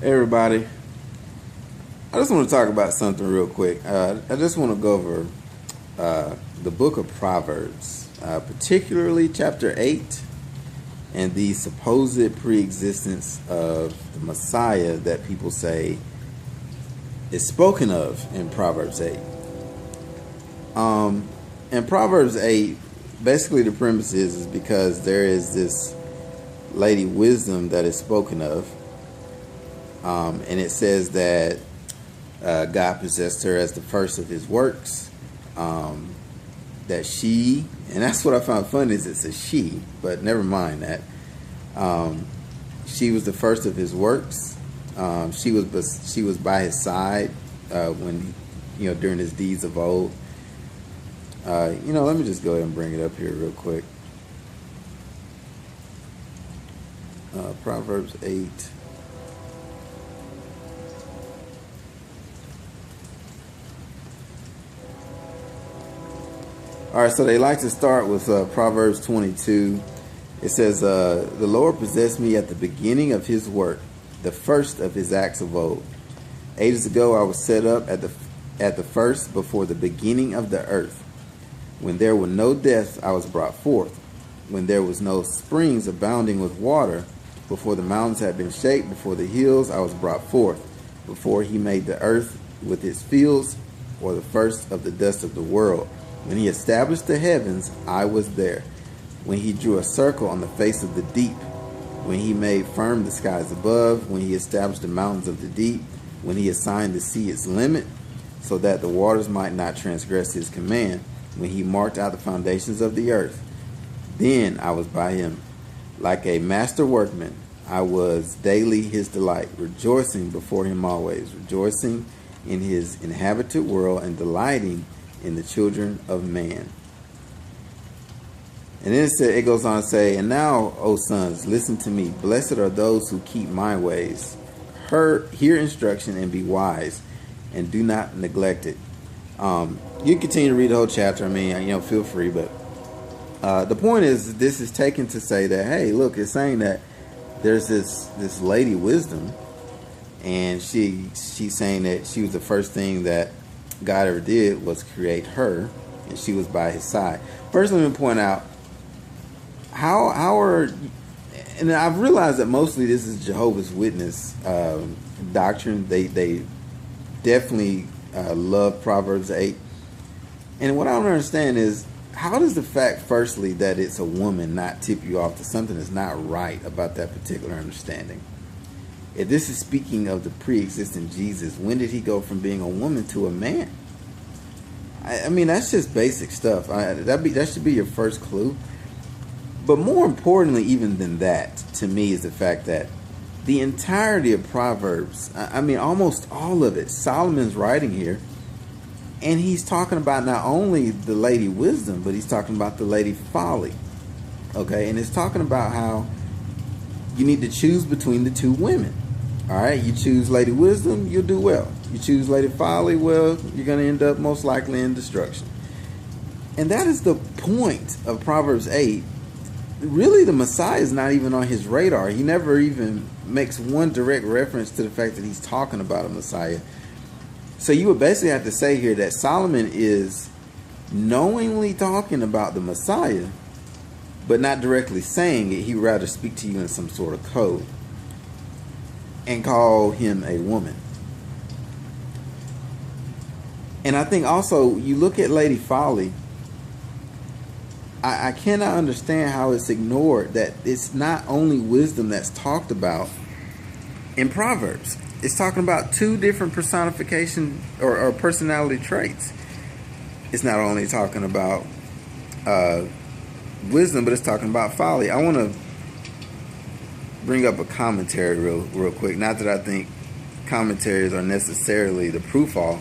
Hey everybody, I just want to talk about something real quick. I just want to go over the book of Proverbs, particularly chapter 8 and the supposed pre-existence of the Messiah that people say is spoken of in Proverbs 8. In Proverbs 8, basically the premise is because there is this lady wisdom that is spoken of. And it says that God possessed her as the first of his works. That she, and that's what I found funny is it's a she, but never mind that. She was the first of his works. She was by his side when during his deeds of old. Let me just go ahead and bring it up here real quick. Proverbs 8. All right, so they like to start with Proverbs 22. It says, the Lord possessed me at the beginning of his work, the first of his acts of old. Ages ago I was set up at the first, before the beginning of the earth. When there were no depths, I was brought forth. When there was no springs abounding with water, before the mountains had been shaped, before the hills, I was brought forth. Before he made the earth with its fields, or the first of the dust of the world. When he established the heavens, I was there. When he drew a circle on the face of the deep. When he made firm the skies above. When he established the mountains of the deep. When he assigned the sea its limit, so that the waters might not transgress his command. When he marked out the foundations of the earth. Then I was by him. Like a master workman, I was daily his delight, rejoicing before him always, rejoicing in his inhabited world, and delighting in the children of man. And then it goes on to say, and now, O sons, listen to me. Blessed are those who keep my ways. Hear instruction and be wise, and do not neglect it. You can continue to read the whole chapter. Feel free. But the point is, this is taken to say that, hey, look, it's saying that there's this lady wisdom, and she's saying that she was the first thing that God ever did was create her, and she was by his side. First, let me point out and I've realized that mostly this is Jehovah's Witness doctrine. They definitely love Proverbs 8. And what I don't understand is, how does the fact, firstly, that it's a woman not tip you off to something that's not right about that particular understanding? If this is speaking of the pre-existent Jesus, when did he go from being a woman to a man? That's just basic stuff. That should be your first clue. But more importantly, even than that, to me, is the fact that the entirety of Proverbs, almost all of it, Solomon's writing here, and he's talking about not only the lady wisdom, but he's talking about the lady folly. Okay, and it's talking about how you need to choose between the two women. All right, you choose Lady Wisdom, you'll do well. You choose Lady Folly, well, you're going to end up most likely in destruction. And that is the point of Proverbs 8. Really, the Messiah is not even on his radar. He never even makes one direct reference to the fact that he's talking about a Messiah. So you would basically have to say here that Solomon is knowingly talking about the Messiah, but not directly saying it. He'd rather speak to you in some sort of code and call him a woman. And I think also, you look at Lady Folly, I cannot understand how it's ignored that it's not only wisdom that's talked about in Proverbs. It's talking about two different personification or personality traits. It's not only talking about wisdom, but it's talking about folly. I want to bring up a commentary real quick. Not that I think commentaries are necessarily the proof all,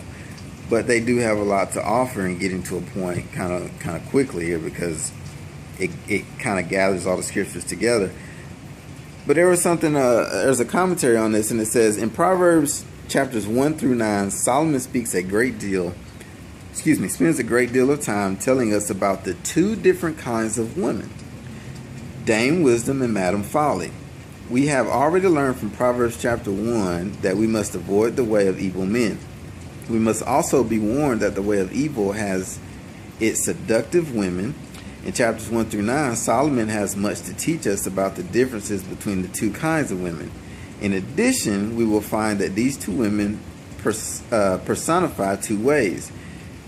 but they do have a lot to offer in getting to a point kind of quickly here, because it kind of gathers all the scriptures together. But there's a commentary on this, and it says, in Proverbs chapters 1 through 9, Solomon spends a great deal of time telling us about the two different kinds of women, Dame Wisdom and Madam Folly. We have already learned from Proverbs chapter 1 that we must avoid the way of evil men. We must also be warned that the way of evil has its seductive women. In chapters 1 through 9, Solomon has much to teach us about the differences between the two kinds of women. In addition, we will find that these two women personify two ways,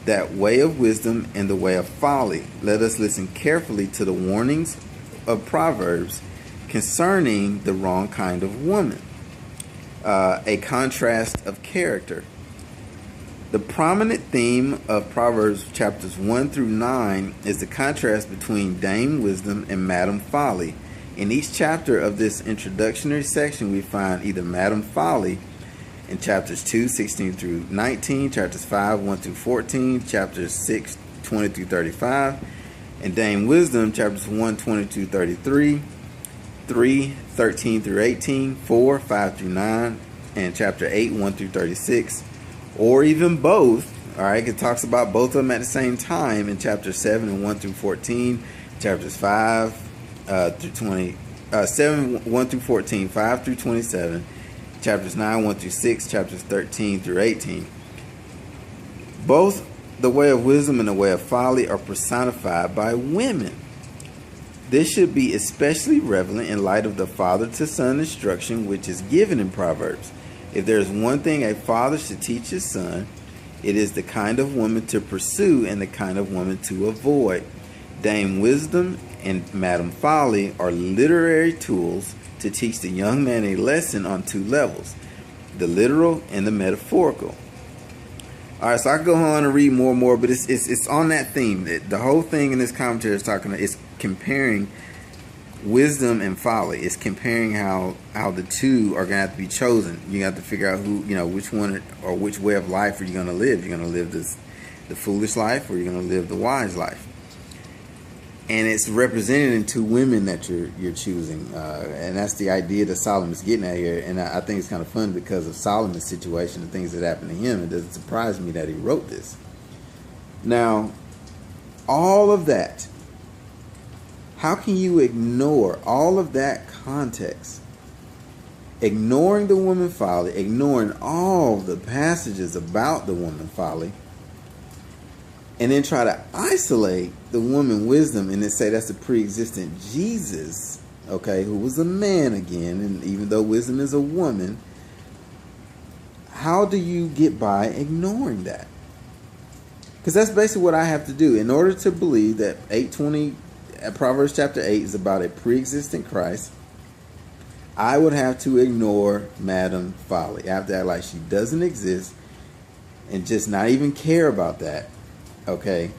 that way of wisdom and the way of folly. Let us listen carefully to the warnings of Proverbs concerning the wrong kind of woman. A contrast of character. The prominent theme of Proverbs chapters 1 through 9 is the contrast between Dame Wisdom and Madam Folly. In each chapter of this introductory section, we find either Madam Folly in chapters 2, 16 through 19, chapters 5, 1 through 14, chapters 6, 20 through 35, and Dame Wisdom, chapters 1, 20 through 33, 3, 13 through 18, 4, 5 through 9, and chapter 8, 1 through 36, or even both. All right, it talks about both of them at the same time in chapter 7 and 1 through 14, chapters 5 through 20, 7, 1 through 14, 5 through 27, chapters 9, 1 through 6, chapters 13 through 18. Both the way of wisdom and the way of folly are personified by women. This should be especially relevant in light of the father-to-son instruction which is given in Proverbs. If there is one thing a father should teach his son, it is the kind of woman to pursue and the kind of woman to avoid. Dame Wisdom and Madam Folly are literary tools to teach the young man a lesson on two levels, the literal and the metaphorical. All right, so I can go on and read more and more, but it's on that theme. The whole thing in this commentary is comparing wisdom and folly. It's comparing how the two are going to have to be chosen. You have to figure out which one or which way of life are you going to live. You're going to live the foolish life, or you're going to live the wise life. And it's represented in two women that you're choosing, and that's the idea that Solomon's getting at here. And I think it's kind of fun because of Solomon's situation and things that happened to him. It doesn't surprise me that he wrote this. Now, all of that. How can you ignore all of that context? Ignoring the woman folly, ignoring all the passages about the woman folly, and then try to isolate the woman wisdom and then say that's a pre-existent Jesus, okay, who was a man again, and even though wisdom is a woman, how do you get by ignoring that? Because that's basically what I have to do in order to believe that Proverbs chapter 8 is about a pre-existent Christ. I would have to ignore Madam Folly. I have to act like she doesn't exist and just not even care about that, okay,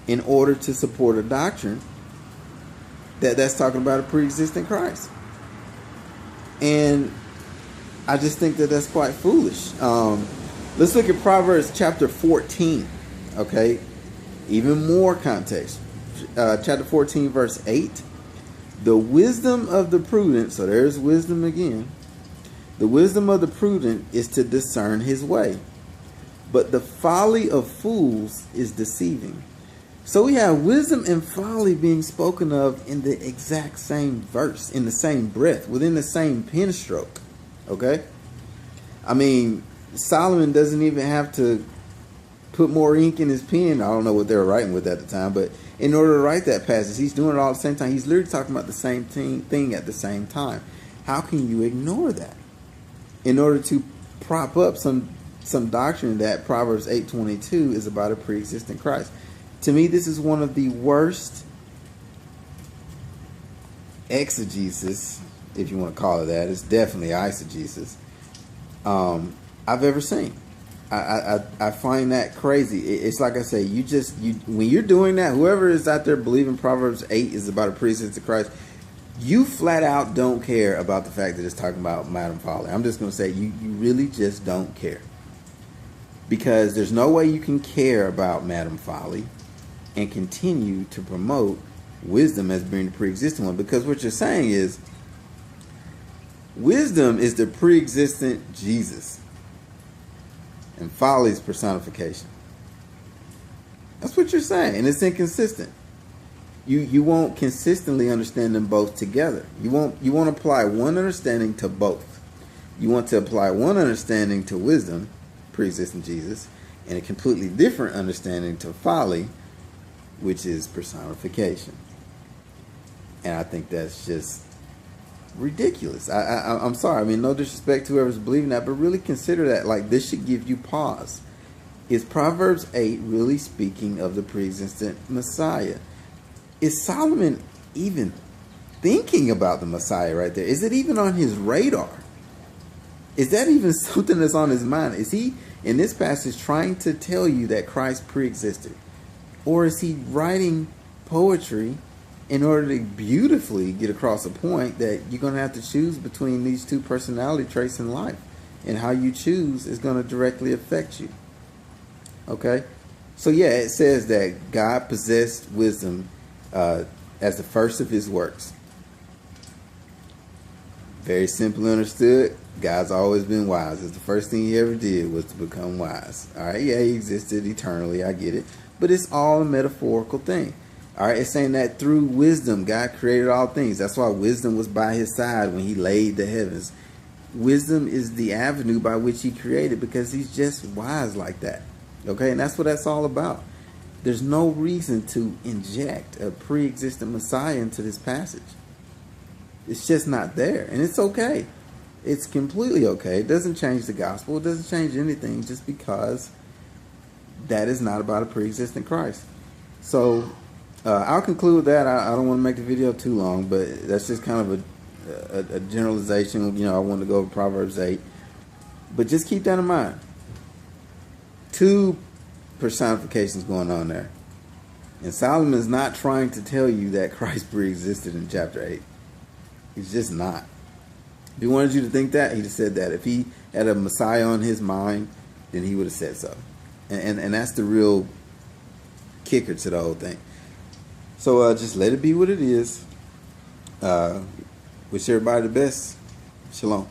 in order to support a doctrine that's talking about a pre-existent Christ. And I just think that that's quite foolish. Let's look at Proverbs chapter 14, okay, even more context. Chapter 14 verse 8, the wisdom of the prudent, so there's wisdom again, the wisdom of the prudent is to discern his way, but the folly of fools is deceiving. So we have wisdom and folly being spoken of in the exact same verse, in the same breath, within the same pen stroke, okay? I mean, Solomon doesn't even have to put more ink in his pen. I don't know what they were writing with at the time, but in order to write that passage, he's doing it all at the same time. He's literally talking about the same thing at the same time. How can you ignore that in order to prop up some doctrine that Proverbs 8:22 is about a pre-existent Christ? To me, this is one of the worst exegesis, if you want to call it that. It's definitely eisegesis I've ever seen. I find that crazy. It's like I say, when you're doing that, whoever is out there believing Proverbs 8 is about a pre-existent Christ, you flat out don't care about the fact that it's talking about Madam Folly. I'm just going to say you really just don't care. Because there's no way you can care about Madam Folly and continue to promote wisdom as being the pre-existent one. Because what you're saying is wisdom is the pre-existent Jesus. And folly's personification. That's what you're saying, and it's inconsistent. You won't consistently understand them both together. You won't apply one understanding to both. You want to apply one understanding to wisdom, pre-existing Jesus, and a completely different understanding to folly, which is personification. And I think that's just ridiculous. I'm sorry. I mean, no disrespect to whoever's believing that, but really consider that. Like, this should give you pause. Is Proverbs 8 really speaking of the pre-existent Messiah? Is Solomon even thinking about the Messiah right there? Is it even on his radar? Is that even something that's on his mind? Is he, in this passage, trying to tell you that Christ pre-existed? Or is he writing poetry in order to beautifully get across a point that you're going to have to choose between these two personality traits in life? And how you choose is going to directly affect you. Okay? So yeah, it says that God possessed wisdom as the first of his works. Very simply understood, God's always been wise. It's the first thing he ever did was to become wise. Alright, yeah, he existed eternally, I get it. But it's all a metaphorical thing. Alright, it's saying that through wisdom, God created all things. That's why wisdom was by his side when he laid the heavens. Wisdom is the avenue by which he created because he's just wise like that. Okay, and that's what that's all about. There's no reason to inject a pre-existent Messiah into this passage. It's just not there. And it's okay. It's completely okay. It doesn't change the gospel. It doesn't change anything just because that is not about a pre-existent Christ. So I'll conclude with that. I don't want to make the video too long, but that's just kind of a generalization. You know, I wanted to go over Proverbs 8. But just keep that in mind. Two personifications going on there. And Solomon is not trying to tell you that Christ pre-existed in chapter 8. He's just not. If he wanted you to think that, he'd have said that. If he had a Messiah on his mind, then he would have said so. And that's the real kicker to the whole thing. So just let it be what it is. Wish everybody the best. Shalom.